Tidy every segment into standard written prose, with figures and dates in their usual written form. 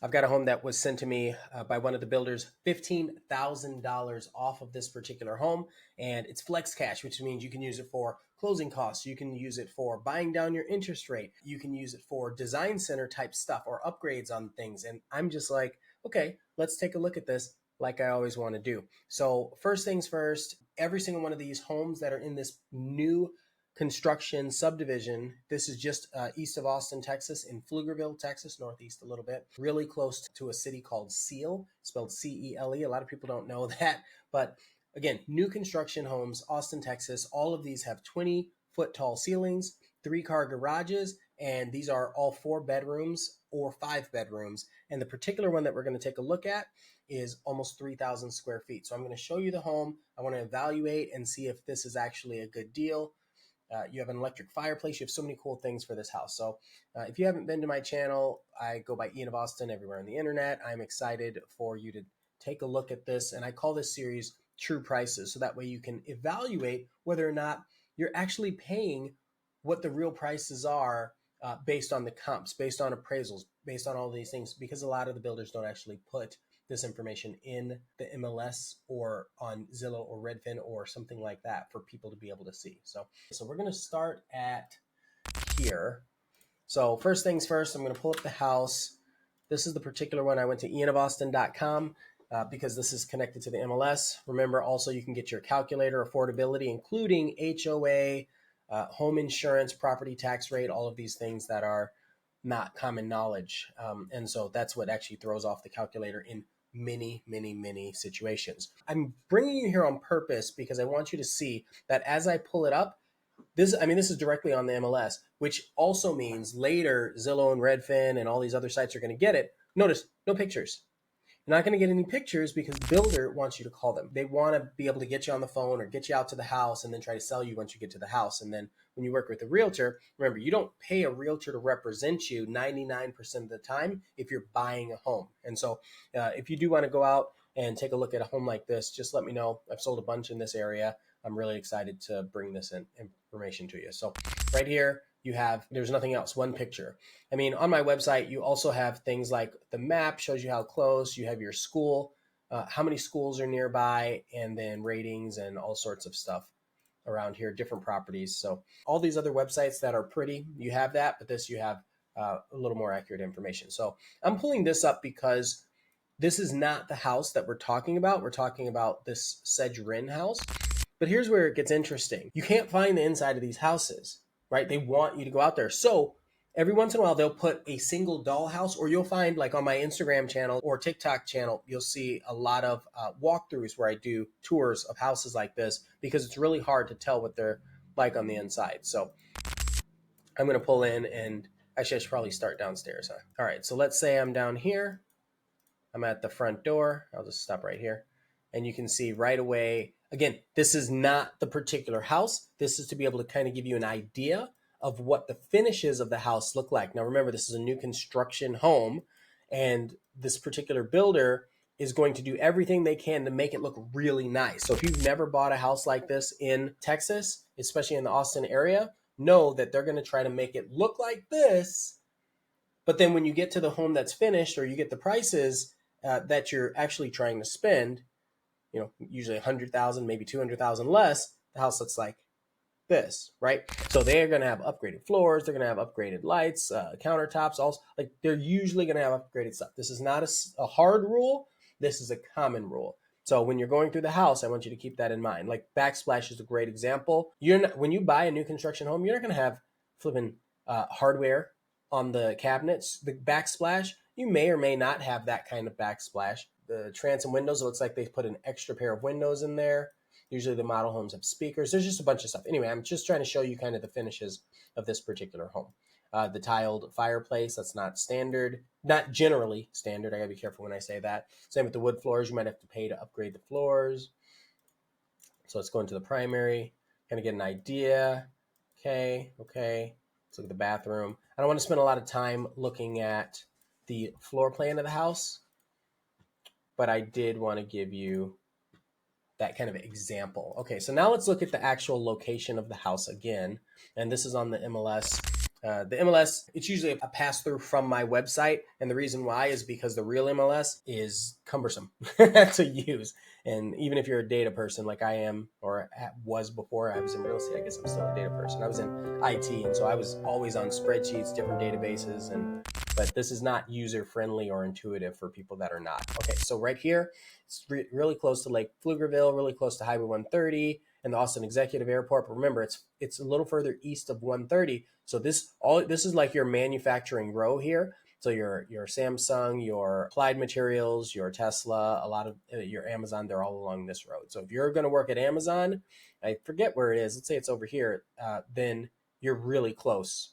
I've got a home that was sent to me by one of the builders, $15,000 off of this particular home. And it's flex cash, which means you can use it for closing costs. You can use it for buying down your interest rate. You can use it for design center type stuff or upgrades on things. And I'm just like, okay, let's take a look at this like I always want to do. So first things first, every single one of these homes that are in this new construction subdivision. This is just east of Austin, Texas, in Pflugerville, Texas, northeast a little bit, really close to a city called Seal, spelled C-E-L-E. A lot of people don't know that, but again, new construction homes, Austin, Texas. All of these have 20-foot tall ceilings, 3-car garages, and these are all 4 bedrooms or 5 bedrooms. And the particular one that we're going to take a look at is almost 3,000 square feet. So I'm going to show you the home. I want to evaluate and see if this is actually a good deal. You have an electric fireplace. You have so many cool things for this house. So if you haven't been to my channel, I go by Ian of Austin everywhere on the internet. I'm excited for you to take a look at this. And I call this series True Prices. So that way you can evaluate whether or not you're actually paying what the real prices are based on the comps, based on appraisals, based on all these things, because a lot of the builders don't actually put this information in the MLS or on Zillow or Redfin or something like that for people to be able to see. So we're going to start at here. So first things first, I'm going to pull up the house. This is the particular one. I went to ianofAustin.com because this is connected to the MLS. Remember, also you can get your calculator, affordability, including HOA, home insurance, property tax rate, all of these things that are not common knowledge. And so that's what actually throws off the calculator in many situations. I'm bringing you here on purpose because I want you to see that as I pull it up, this is directly on the MLS, which also means later Zillow and Redfin and all these other sites are going to get it. Notice, no pictures. You're not going to get any pictures because the builder wants you to call them. They want to be able to get you on the phone or get you out to the house and then try to sell you once you get to the house. And then when you work with a realtor, remember, you don't pay a realtor to represent you 99% of the time if you're buying a home. And so if you do want to go out and take a look at a home like this, just let me know. I've sold a bunch in this area. I'm really excited to bring this information to you. So right here, there's nothing else, one picture. I mean, on my website, you also have things like the map shows you how close, you have your school, how many schools are nearby, and then ratings and all sorts of stuff around here, different properties. So all these other websites that are pretty, you have that, but this you have a little more accurate information. So I'm pulling this up because this is not the house that we're talking about. We're talking about this Cedar house. But here's where it gets interesting. You can't find the inside of these houses, right? They want you to go out there. So every once in a while, they'll put a single dollhouse, or you'll find, like on my Instagram channel or TikTok channel, you'll see a lot of walkthroughs where I do tours of houses like this because it's really hard to tell what they're like on the inside. So I'm going to pull in, and actually I should probably start downstairs. Huh? All right, so let's say I'm down here. I'm at the front door. I'll just stop right here. And you can see right away, again, this is not the particular house. This is to be able to kind of give you an idea of what the finishes of the house look like. Now, remember, this is a new construction home, and this particular builder is going to do everything they can to make it look really nice. So if you've never bought a house like this in Texas, especially in the Austin area, know that they're going to try to make it look like this. But then when you get to the home that's finished, or you get the prices that you're actually trying to spend, usually 100,000, maybe 200,000 less, the house looks like this, right? So they're going to have upgraded floors. They're going to have upgraded lights, countertops, also like they're usually going to have upgraded stuff. This is not a hard rule. This is a common rule. So when you're going through the house, I want you to keep that in mind. Like backsplash is a great example. When you buy a new construction home, you're not going to have flipping hardware on the cabinets. The backsplash, you may or may not have that kind of backsplash. The transom windows, it looks like they put an extra pair of windows in there. Usually the model homes have speakers. There's just a bunch of stuff. Anyway, I'm just trying to show you kind of the finishes of this particular home. The tiled fireplace, that's not standard, not generally standard. I gotta be careful when I say that. Same with the wood floors. You might have to pay to upgrade the floors. So let's go into the primary, kind of get an idea. Okay. Let's look at the bathroom. I don't want to spend a lot of time looking at the floor plan of the house, but I did want to give you that kind of example. Okay, so now let's look at the actual location of the house again. And this is on the MLS. The MLS, it's usually a pass through from my website. And the reason why is because the real MLS is cumbersome to use. And even if you're a data person like I am or was before I was in real estate, I guess I'm still a data person. I was in IT, and so I was always on spreadsheets, different databases, but this is not user friendly or intuitive for people that are not. Okay, so right here, it's really close to Lake Pflugerville, really close to Highway 130 and the Austin Executive Airport. But remember, it's a little further east of 130. So this is like your manufacturing row here. So your Samsung, your Applied Materials, your Tesla, a lot of your Amazon, they're all along this road. So if you're going to work at Amazon, I forget where it is. Let's say it's over here. Then you're really close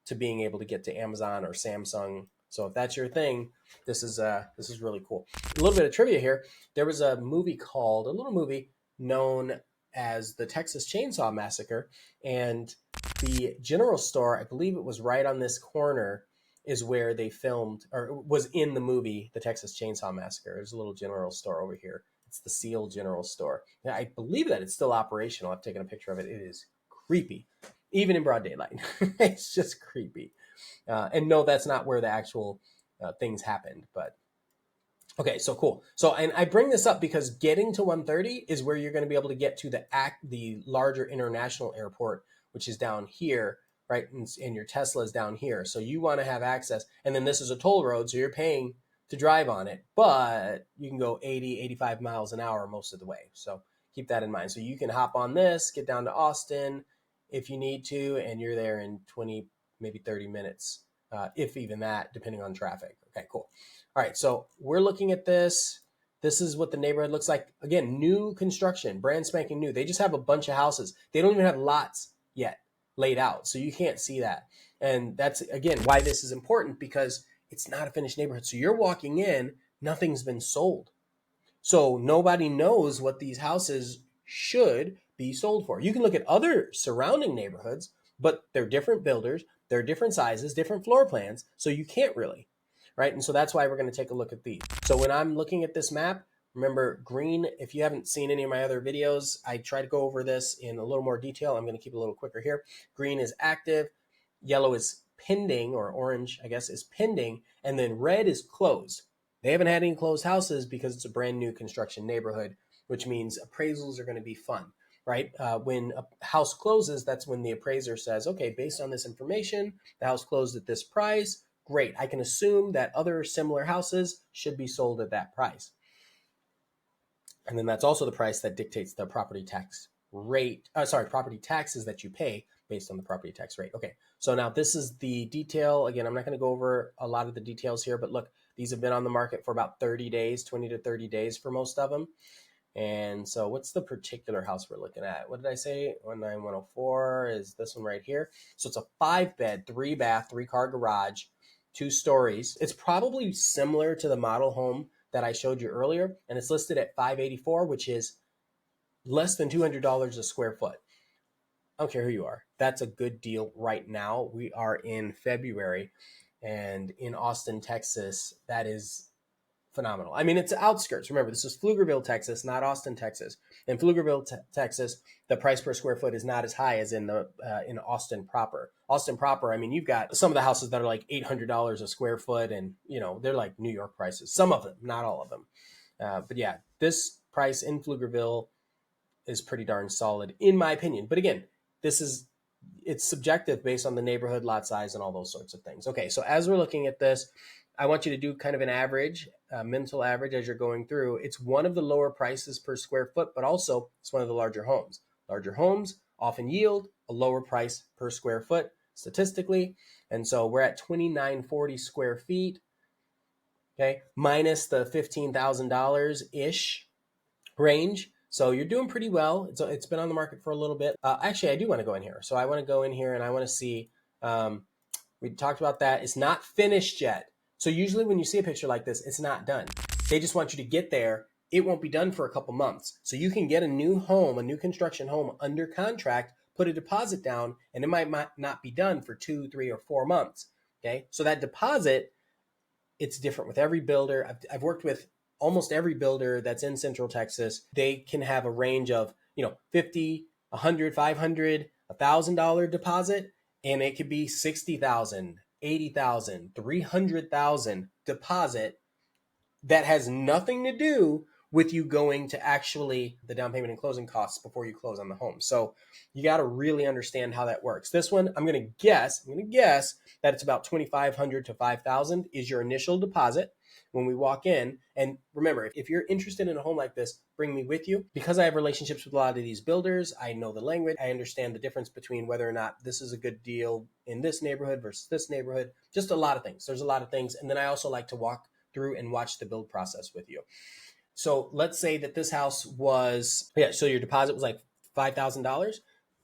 to being able to get to Amazon or Samsung. So if that's your thing, this is really cool. A little bit of trivia here. There was a little movie known as the Texas Chainsaw Massacre, and the general store, I believe it was right on this corner, is where they filmed, or was in the movie, the Texas Chainsaw Massacre. There's a little general store over here. It's the Seal General Store. Now, I believe that it's still operational. I've taken a picture of it. It is creepy, even in broad daylight. It's just creepy. And no, that's not where the actual things happened, but okay, so cool. So, and I bring this up because getting to 130 is where you're going to be able to get to the larger international airport, which is down here, right? And your Tesla is down here. So you want to have access. And then this is a toll road, so you're paying to drive on it, but you can go 80, 85 miles an hour most of the way. So keep that in mind. So you can hop on this, get down to Austin if you need to, and you're there in 20, maybe 30 minutes, if even that, depending on traffic. Okay, cool. All right, so we're looking at this. This is what the neighborhood looks like. Again, new construction, brand spanking new. They just have a bunch of houses. They don't even have lots yet laid out, so you can't see that. And that's, again, why this is important, because it's not a finished neighborhood. So you're walking in, nothing's been sold. So nobody knows what these houses should be sold for. You can look at other surrounding neighborhoods, but they're different builders, they're different sizes, different floor plans, so you can't really, right? And so that's why we're going to take a look at these. So when I'm looking at this map, remember green, if you haven't seen any of my other videos, I try to go over this in a little more detail. I'm going to keep it a little quicker here. Green is active, yellow is pending, or orange, I guess, is pending, and then red is closed. They haven't had any closed houses because it's a brand new construction neighborhood, which means appraisals are going to be fun, right? When a house closes, that's when the appraiser says, okay, based on this information, the house closed at this price. Great. I can assume that other similar houses should be sold at that price. And then that's also the price that dictates the property tax rate, property taxes that you pay based on the property tax rate. Okay, so now this is the detail. Again, I'm not going to go over a lot of the details here, but look, these have been on the market for about 30 days, 20 to 30 days for most of them. And so what's the particular house we're looking at? What did I say? 19104 is this one right here. So it's a 5-bed, 3-bath, 3-car garage, 2 stories. It's probably similar to the model home that I showed you earlier, and it's listed at $584, which is less than $200 a square foot. I don't care who you are. That's a good deal right now. We are in February, and in Austin, Texas, that is phenomenal. I mean, it's outskirts. Remember, this is Pflugerville, Texas, not Austin, Texas. In Pflugerville, Texas, the price per square foot is not as high as in Austin proper. Austin proper, I mean, you've got some of the houses that are like $800 a square foot, and they're like New York prices. Some of them, not all of them. But yeah, this price in Pflugerville is pretty darn solid, in my opinion. But again, it's subjective based on the neighborhood, lot size, and all those sorts of things. Okay, so as we're looking at this, I want you to do kind of an average, mental average as you're going through. It's one of the lower prices per square foot, but also it's one of the larger homes. Larger homes often yield a lower price per square foot statistically. And so we're at 2,940 square feet, okay, minus the $15,000-ish range. So you're doing pretty well. It's been on the market for a little bit. Actually, I do want to go in here. So I want to go in here and I want to see, we talked about that. It's not finished yet. So usually when you see a picture like this, it's not done. They just want you to get there. It won't be done for a couple months. So you can get a new home, a new construction home under contract, put a deposit down, and it might not be done for 2, 3, or 4 months. Okay. So that deposit, it's different with every builder. I've worked with almost every builder that's in Central Texas. They can have a range of, $50, $100, $500, $1,000 deposit. And it could be 60,000, 80,000, 300,000 deposit that has nothing to do with you going to actually the down payment and closing costs before you close on the home. So you got to really understand how that works. This one, I'm going to guess that it's about 2,500 to 5,000 is your initial deposit when we walk in. And remember, if you're interested in a home like this, bring me with you. Because I have relationships with a lot of these builders, I know the language, I understand the difference between whether or not this is a good deal in this neighborhood versus this neighborhood, just a lot of things. There's a lot of things. And then I also like to walk through and watch the build process with you. So let's say that this house was, so your deposit was like $5,000.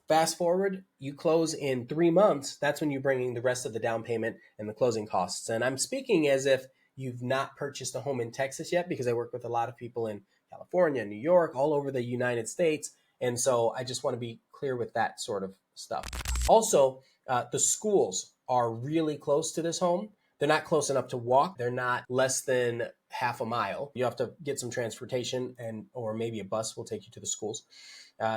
Fast forward, you close in 3 months. That's when you're bringing the rest of the down payment and the closing costs. And I'm speaking as if you've not purchased a home in Texas yet, because I work with a lot of people in California, New York, all over the United States. And so I just want to be clear with that sort of stuff. Also, the schools are really close to this home. They're not close enough to walk. They're not less than half a mile. You have to get some transportation, or maybe a bus will take you to the schools.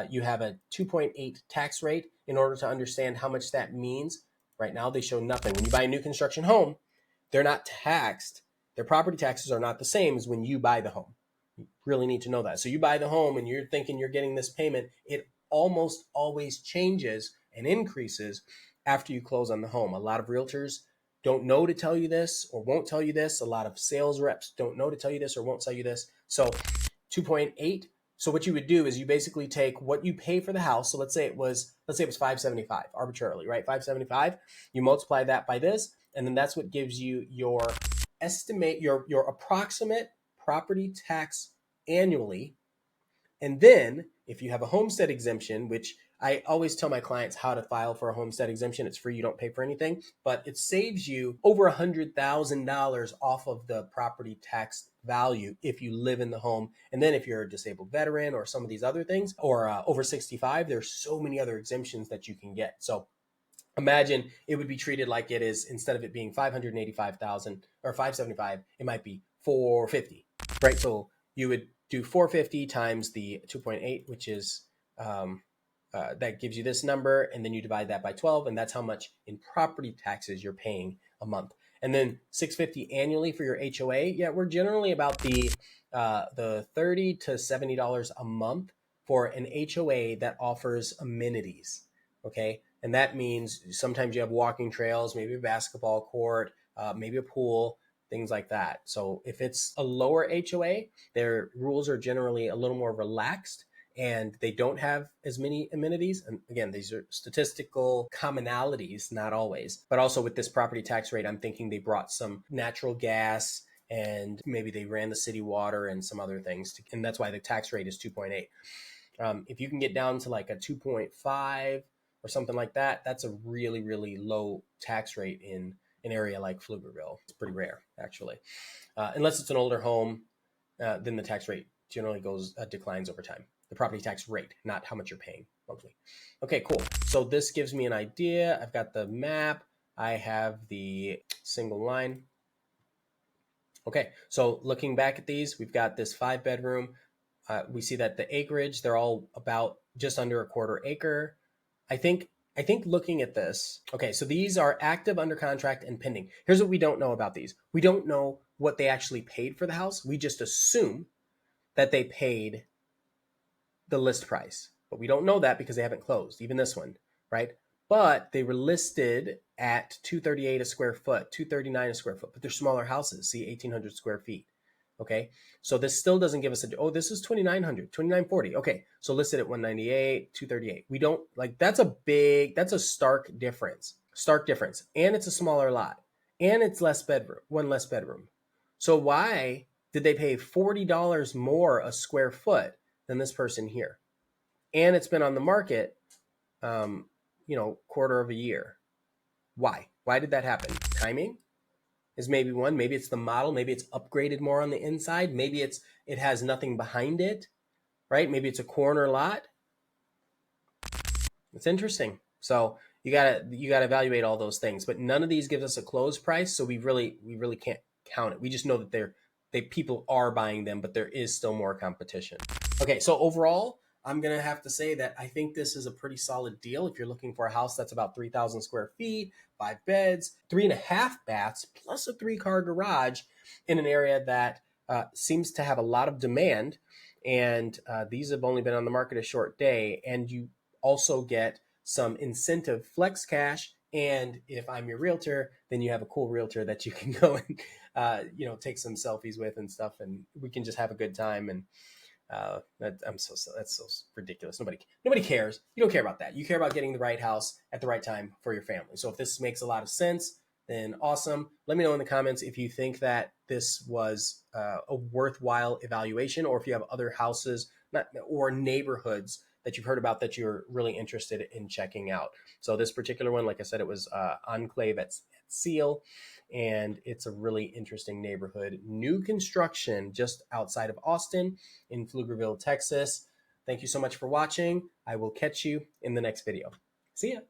You have a 2.8 tax rate. In order to understand how much that means, right now they show nothing. When you buy a new construction home, they're not taxed. Their property taxes are not the same as when you buy the home. You really need to know that. So you buy the home and you're thinking you're getting this payment. It almost always changes and increases after you close on the home. A lot of realtors don't know to tell you this or won't tell you this. A lot of sales reps don't know to tell you this or won't tell you this. So 2.8. So what you would do is you basically take what you pay for the house. So let's say it was $575 arbitrarily, right? $575. You multiply that by this, and then that's what gives you your estimate, your approximate property tax annually. And then if you have a homestead exemption, which I always tell my clients how to file for a homestead exemption. It's free. You don't pay for anything, but it saves you over $100,000 off of the property tax value if you live in the home. And then if you're a disabled veteran or some of these other things, or over 65, there's so many other exemptions that you can get. So imagine it would be treated like it is. Instead of it being 585,000 or 575, it might be 450, right? So you would do 450 times the 2.8, which is that gives you this number, and then you divide that by 12, and that's how much in property taxes you're paying a month. And then $650 annually for your HOA. Yeah, we're generally about the $30 to $70 a month for an HOA that offers amenities. Okay, and that means sometimes you have walking trails, maybe a basketball court, maybe a pool, things like that. So if it's a lower HOA, their rules are generally a little more relaxed, and they don't have as many amenities. And again, these are statistical commonalities, not always. But also with this property tax rate, I'm thinking they brought some natural gas, and maybe they ran the city water and some other things. And that's why the tax rate is 2.8. If you can get down to like a 2.5 or something like that, that's a really, really low tax rate in an area like Pflugerville. It's pretty rare, actually. Unless it's an older home, then the tax rate generally declines over time. The property tax rate, not how much you're paying monthly. Okay, cool. So this gives me an idea. I've got the map. I have the single line. Okay, so looking back at these, we've got this 5-bedroom. We see that the acreage, they're all about just under a quarter acre. I think looking at this, okay, so these are active, under contract, and pending. Here's what we don't know about these. We don't know what they actually paid for the house. We just assume that they paid the list price, but we don't know that because they haven't closed, even this one, right? But they were listed at $238 a square foot, $239 a square foot, but they're smaller houses, see, 1,800 square feet. Okay, so this still doesn't give us this is 2,900, 2,940. Okay, so listed at 198, 238. We don't that's a stark difference. And it's a smaller lot, and it's one less bedroom. So why did they pay $40 more a square foot than this person here? And it's been on the market, quarter of a year. Why did that happen? Timing is maybe one. Maybe it's the model. Maybe it's upgraded more on the inside. Maybe it has nothing behind it, right? Maybe it's a corner lot. It's interesting. So you gotta evaluate all those things, but none of these gives us a close price. So we really can't count it. We just know that people are buying them, but there is still more competition. Okay, so overall, I'm going to have to say that I think this is a pretty solid deal. If you're looking for a house that's about 3,000 square feet, 5 beds, 3.5 baths, plus a 3-car garage in an area that seems to have a lot of demand. And these have only been on the market a short day. And you also get some incentive flex cash. And if I'm your realtor, then you have a cool realtor that you can go and, take some selfies with and stuff. And we can just have a good time. And that's so ridiculous. Nobody cares. You don't care about that. You care about getting the right house at the right time for your family. So if this makes a lot of sense, then awesome. Let me know in the comments if you think that this was a worthwhile evaluation, or if you have other houses or neighborhoods that you've heard about that you're really interested in checking out. So this particular one, like I said, it was Enclave at Seal, and it's a really interesting neighborhood. New construction just outside of Austin in Pflugerville, Texas. Thank you so much for watching. I will catch you in the next video. See ya.